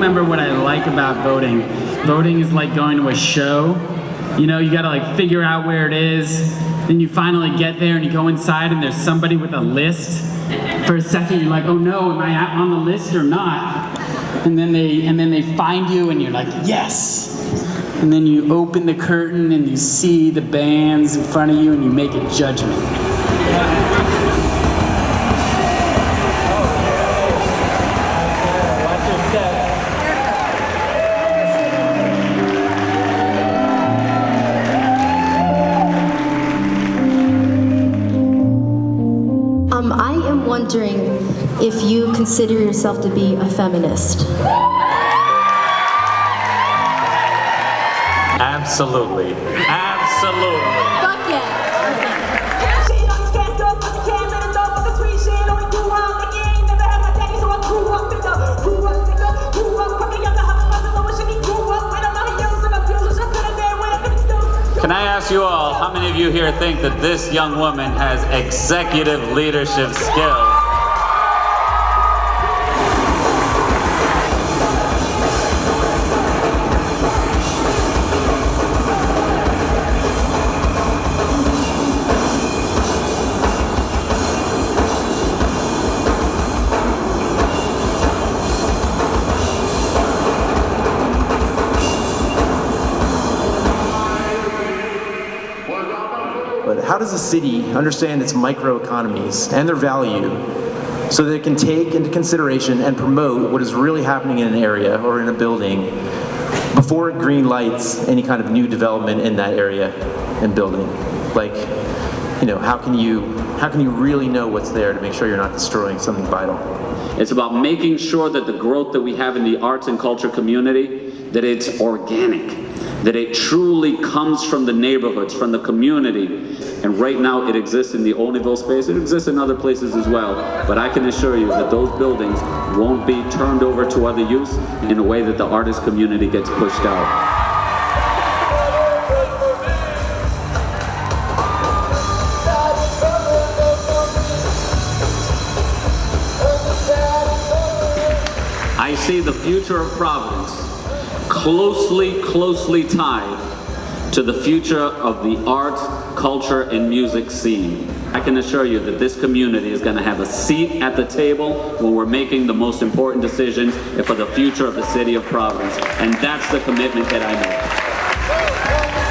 remember what I like about voting. Voting is like going to a show. You know, you gotta like figure out where it is. Then you finally get there and you go inside and there's somebody with a list. For a second you're like, oh no, am I on the list or not? And then they find you and you're like, yes. And then you open the curtain and you see the bands in front of you and you make a judgment. I am wondering if you consider yourself to be a feminist. Absolutely. Absolutely. Fuck yeah. Can I ask you all, how many of you here think that this young woman has executive leadership skills? How does a city understand its microeconomies and their value so that it can take into consideration and promote what is really happening in an area or in a building before it green lights any kind of new development in that area and building? Like, you know, how can you really know what's there to make sure you're not destroying something vital? It's about making sure that the growth that we have in the arts and culture community, that it's organic, that it truly comes from the neighborhoods, from the community. And right now it exists in the Olneyville space. It exists in other places as well. But I can assure you that those buildings won't be turned over to other use in a way that the artist community gets pushed out. I see the future of Providence closely tied to the future of the art, culture, and music scene. I can assure you that this community is going to have a seat at the table when we're making the most important decisions for the future of the city of Providence. And that's the commitment that I make.